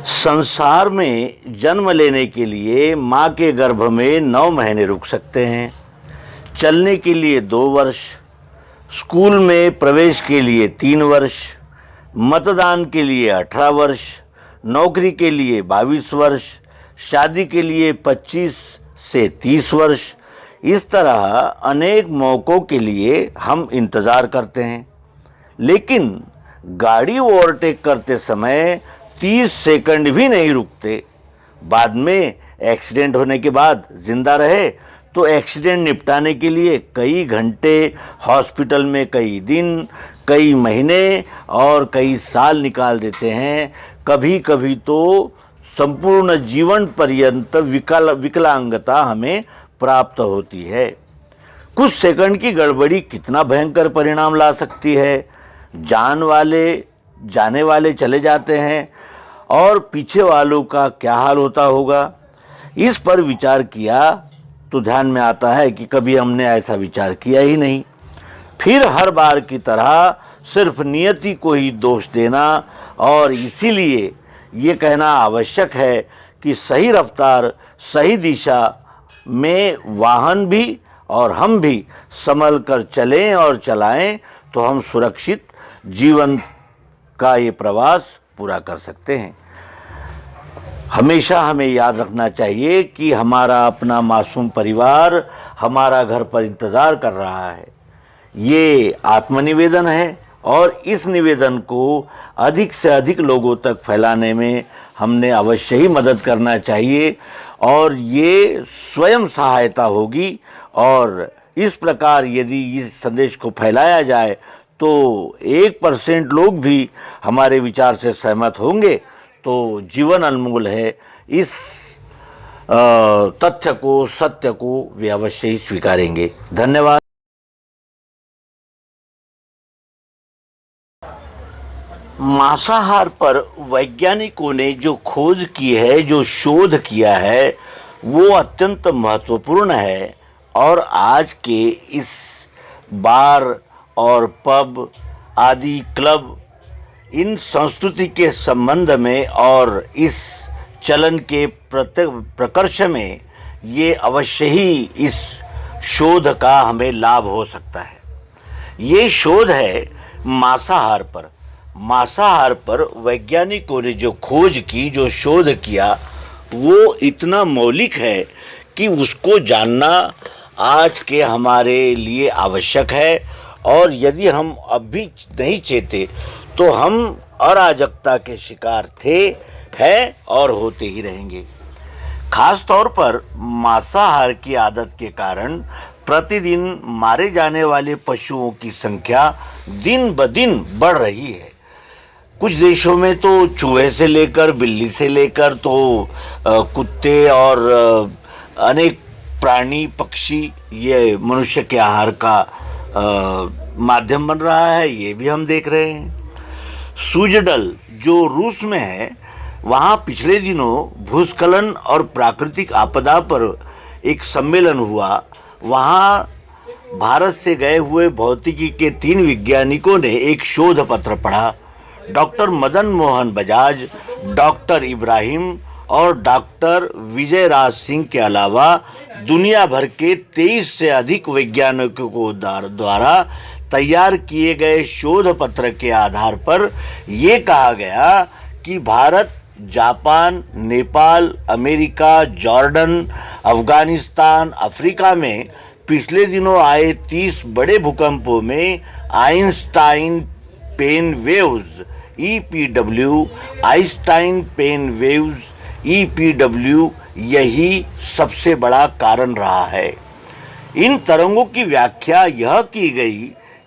संसार में जन्म लेने के लिए माँ के गर्भ में 9 महीने रुक सकते हैं, चलने के लिए 2 वर्ष, स्कूल में प्रवेश के लिए 3 वर्ष, मतदान के लिए 18 वर्ष, नौकरी के लिए 22 वर्ष, शादी के लिए 25 से 30 वर्ष। इस तरह अनेक मौक़ों के लिए हम इंतज़ार करते हैं, लेकिन गाड़ी ओवरटेक करते समय 30 सेकंड भी नहीं रुकते। बाद में एक्सीडेंट होने के बाद जिंदा रहे तो एक्सीडेंट निपटाने के लिए कई घंटे, हॉस्पिटल में कई दिन, कई महीने और कई साल निकाल देते हैं। कभी कभी तो संपूर्ण जीवन पर्यंत विकलांगता हमें प्राप्त होती है। कुछ सेकंड की गड़बड़ी कितना भयंकर परिणाम ला सकती है। जाने वाले चले जाते हैं और पीछे वालों का क्या हाल होता होगा। इस पर विचार किया तो ध्यान में आता है कि कभी हमने ऐसा विचार किया ही नहीं। फिर हर बार की तरह सिर्फ नियति को ही दोष देना और इसीलिए ये कहना आवश्यक है कि सही रफ्तार, सही दिशा में वाहन भी और हम भी संभल कर चलें और चलाएं तो हम सुरक्षित जीवन का ये प्रवास पूरा कर सकते हैं। हमेशा हमें याद रखना चाहिए कि हमारा अपना मासूम परिवार हमारा घर पर इंतज़ार कर रहा है। ये आत्मनिवेदन है और इस निवेदन को अधिक से अधिक लोगों तक फैलाने में हमने अवश्य ही मदद करना चाहिए और ये स्वयं सहायता होगी। और इस प्रकार यदि इस संदेश को फैलाया जाए तो 1% लोग भी हमारे विचार से सहमत होंगे तो जीवन अनमोल है। इस तथ्य को, सत्य को वे अवश्य ही स्वीकारेंगे। धन्यवाद। मांसाहार पर वैज्ञानिकों ने जो खोज की है, जो शोध किया है, वो अत्यंत महत्वपूर्ण है और आज के इस बार और पब आदि क्लब इन संस्कृति के संबंध में और इस चलन के प्रकर्ष में ये अवश्य ही इस शोध का हमें लाभ हो सकता है। ये शोध है मांसाहार पर। मांसाहार पर वैज्ञानिकों ने जो खोज की, जो शोध किया, वो इतना मौलिक है कि उसको जानना आज के हमारे लिए आवश्यक है। और यदि हम अब भी नहीं चेते तो हम अराजकता के शिकार थे, हैं और होते ही रहेंगे। खास तौर पर मांसाहार की आदत के कारण प्रतिदिन मारे जाने वाले पशुओं की संख्या दिन ब दिन बढ़ रही है। कुछ देशों में तो चूहे से लेकर, बिल्ली से लेकर तो कुत्ते और अनेक प्राणी, पक्षी ये मनुष्य के आहार का माध्यम बन रहा है। ये भी हम देख रहे हैं। सुजडल जो रूस में है, वहाँ पिछले दिनों भूस्खलन और प्राकृतिक आपदा पर एक सम्मेलन हुआ। वहाँ भारत से गए हुए भौतिकी के 3 वैज्ञानिकों ने एक शोध पत्र पढ़ा। डॉक्टर मदन मोहन बजाज, डॉक्टर इब्राहिम और डॉक्टर विजय राज सिंह के अलावा दुनिया भर के 23 से अधिक वैज्ञानिकों को द्वारा तैयार किए गए शोध पत्र के आधार पर ये कहा गया कि Bharat, Japan, Nepal, America, Jordan, Afghanistan, Africa में पिछले दिनों आए 30 बड़े भूकंपों में Einstein pen waves EPW, Einstein pen waves EPW यही सबसे बड़ा कारण रहा है। इन तरंगों की व्याख्या यह की गई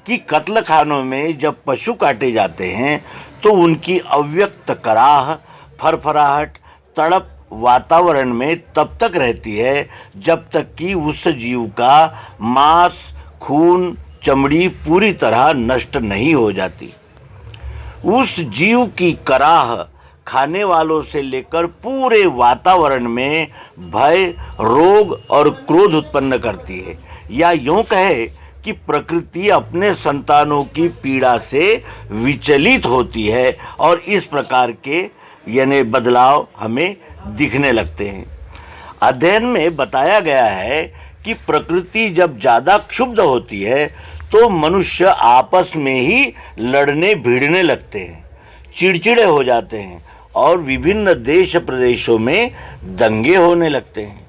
कि कत्लखानों में जब पशु काटे जाते हैं तो उनकी अव्यक्त कराह, फरफराहट, तड़प वातावरण में तब तक रहती है जब तक कि उस जीव का मांस, खून, चमड़ी पूरी तरह नष्ट नहीं हो जाती। उस जीव की कराह खाने वालों से लेकर पूरे वातावरण में भय, रोग और क्रोध उत्पन्न करती है। या यूं कहे कि प्रकृति अपने संतानों की पीड़ा से विचलित होती है और इस प्रकार के यानी बदलाव हमें दिखने लगते हैं। अध्ययन में बताया गया है कि प्रकृति जब ज़्यादा क्षुब्ध होती है तो मनुष्य आपस में ही लड़ने भिड़ने लगते हैं, चिड़चिड़े हो जाते हैं और विभिन्न देश प्रदेशों में दंगे होने लगते हैं।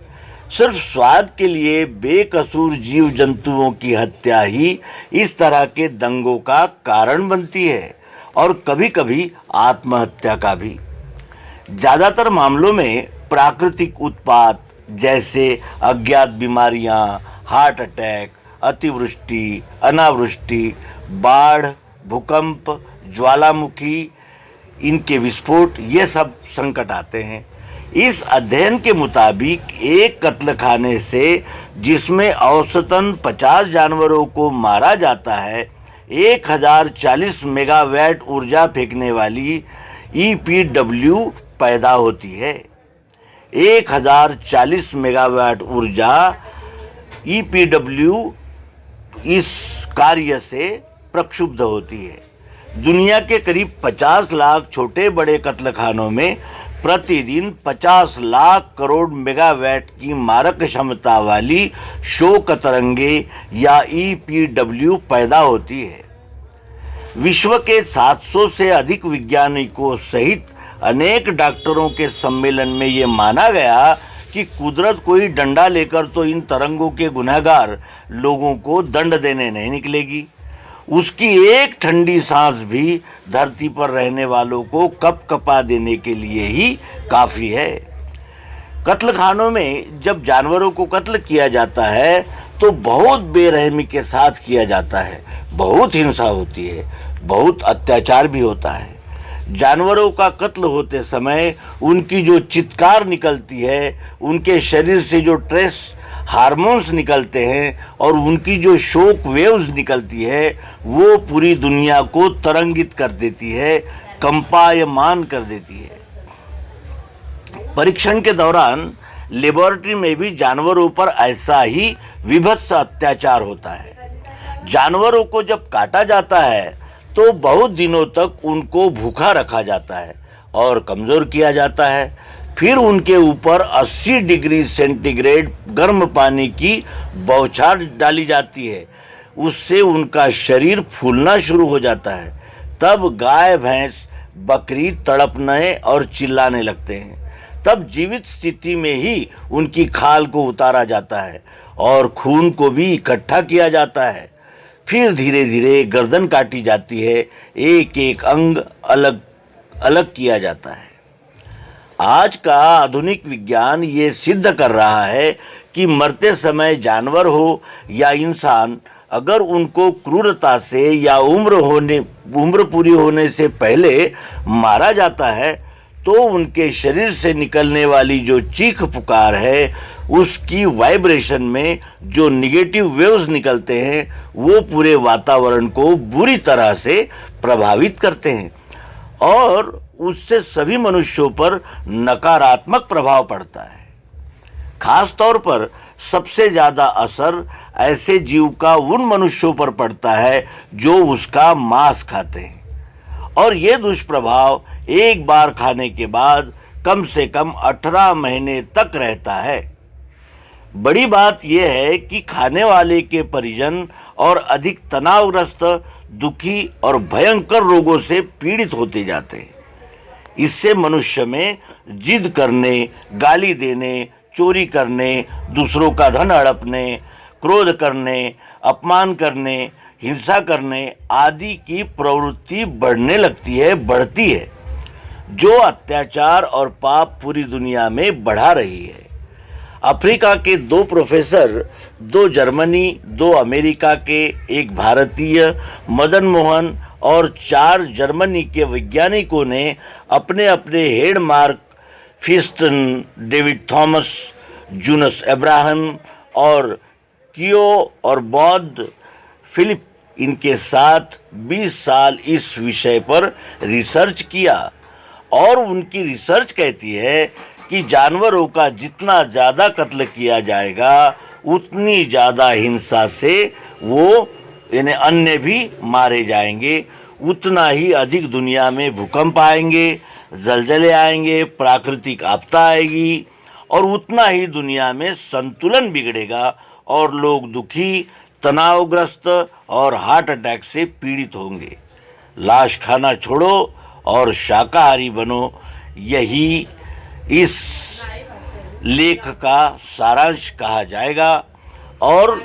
सिर्फ स्वाद के लिए बेकसूर जीव जंतुओं की हत्या ही इस तरह के दंगों का कारण बनती है और कभी कभी आत्महत्या का भी। ज़्यादातर मामलों में प्राकृतिक उत्पात जैसे अज्ञात बीमारियां, हार्ट अटैक, अतिवृष्टि, अनावृष्टि, बाढ़, भूकंप, ज्वालामुखी, इनके विस्फोट, ये सब संकट आते हैं। इस अध्ययन के मुताबिक एक कत्लखाने से जिसमें औसतन 50 जानवरों को मारा जाता है, 1040 मेगावाट ऊर्जा फेंकने वाली EPW पैदा होती है। 1040 मेगावाट ऊर्जा EPW इस कार्य से प्रक्षुब्ध होती है। दुनिया के करीब 50 लाख छोटे बड़े कत्लखानों में प्रतिदिन 50 लाख करोड़ मेगावाट की मारक क्षमता वाली शोक तरंगे या EPW पैदा होती है। विश्व के 700 से अधिक वैज्ञानिकों सहित अनेक डॉक्टरों के सम्मेलन में ये माना गया कि कुदरत कोई डंडा लेकर तो इन तरंगों के गुनहगार लोगों को दंड देने नहीं निकलेगी। उसकी एक ठंडी सांस भी धरती पर रहने वालों को कपकपा देने के लिए ही काफ़ी है। कत्लखानों में जब जानवरों को कत्ल किया जाता है तो बहुत बेरहमी के साथ किया जाता है, बहुत हिंसा होती है, बहुत अत्याचार भी होता है। जानवरों का कत्ल होते समय उनकी जो चित्कार निकलती है, उनके शरीर से जो ट्रेस हार्मोन्स निकलते हैं और उनकी जो शोक वेव्स निकलती है, वो पूरी दुनिया को तरंगित कर देती है, कंपायमान कर देती है। परीक्षण के दौरान लेबोरेटरी में भी जानवरों पर ऐसा ही विभत्स अत्याचार होता है। जानवरों को जब काटा जाता है तो बहुत दिनों तक उनको भूखा रखा जाता है और कमज़ोर किया जाता है। फिर उनके ऊपर 80 डिग्री सेंटीग्रेड गर्म पानी की बौछार डाली जाती है, उससे उनका शरीर फूलना शुरू हो जाता है। तब गाय, भैंस, बकरी तड़पने और चिल्लाने लगते हैं। तब जीवित स्थिति में ही उनकी खाल को उतारा जाता है और खून को भी इकट्ठा किया जाता है। फिर धीरे धीरे गर्दन काटी जाती है, एक एक अंग अलग अलग किया जाता है। आज का आधुनिक विज्ञान ये सिद्ध कर रहा है कि मरते समय जानवर हो या इंसान, अगर उनको क्रूरता से या उम्र पूरी होने से पहले मारा जाता है तो उनके शरीर से निकलने वाली जो चीख पुकार है, उसकी वाइब्रेशन में जो निगेटिव वेव्स निकलते हैं, वो पूरे वातावरण को बुरी तरह से प्रभावित करते हैं और उससे सभी मनुष्यों पर नकारात्मक प्रभाव पड़ता है। खास तौर पर सबसे ज़्यादा असर ऐसे जीव का उन मनुष्यों पर पड़ता है जो उसका मांस खाते हैं, और ये दुष्प्रभाव एक बार खाने के बाद कम से कम 18 महीने तक रहता है। बड़ी बात यह है कि खाने वाले के परिजन और अधिक तनावग्रस्त, दुखी और भयंकर रोगों से पीड़ित होते जाते हैं। इससे मनुष्य में जिद करने, गाली देने, चोरी करने, दूसरों का धन हड़पने, क्रोध करने, अपमान करने, हिंसा करने आदि की प्रवृत्ति बढ़ने लगती है, बढ़ती है, जो अत्याचार और पाप पूरी दुनिया में बढ़ा रही है। अफ्रीका के 2 प्रोफेसर, 2 जर्मनी, 2 अमेरिका के, 1 भारतीय, मदन मोहन और 4 जर्मनी के वैज्ञानिकों ने अपने अपने हेड मार्क फिस्टन, डेविड थॉमस, जूनस अब्राहम और कियो और बौद्ध फिलिप, इनके साथ 20 साल इस विषय पर रिसर्च किया और उनकी रिसर्च कहती है कि जानवरों का जितना ज़्यादा कत्ल किया जाएगा उतनी ज़्यादा हिंसा से वो यानी अन्य भी मारे जाएंगे, उतना ही अधिक दुनिया में भूकंप आएंगे, जलजले आएंगे, प्राकृतिक आपदा आएगी और उतना ही दुनिया में संतुलन बिगड़ेगा और लोग दुखी, तनावग्रस्त और हार्ट अटैक से पीड़ित होंगे। लाश खाना छोड़ो और शाकाहारी बनो, यही इस लेख का सारांश कहा जाएगा। और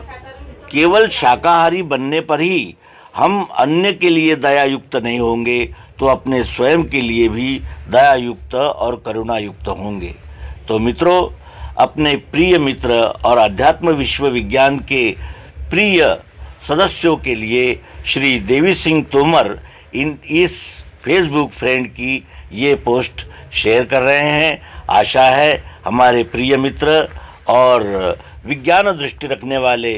केवल शाकाहारी बनने पर ही हम अन्य के लिए दयायुक्त नहीं होंगे तो अपने स्वयं के लिए भी दयायुक्त और करुणायुक्त होंगे। तो मित्रों, अपने प्रिय मित्र और अध्यात्म विश्व विज्ञान के प्रिय सदस्यों के लिए श्री देवी सिंह तोमर इस फेसबुक फ्रेंड की ये पोस्ट शेयर कर रहे हैं। आशा है हमारे प्रिय मित्र और विज्ञान दृष्टि रखने वाले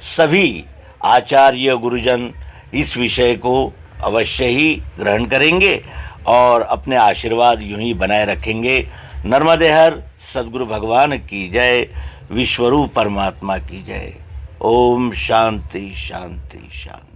सभी आचार्य गुरुजन इस विषय को अवश्य ही ग्रहण करेंगे और अपने आशीर्वाद यूं ही बनाए रखेंगे। नर्मदे हर सद्गुरु भगवान की जय, विश्वरूप परमात्मा की जय। ओम शांति शांति शांति।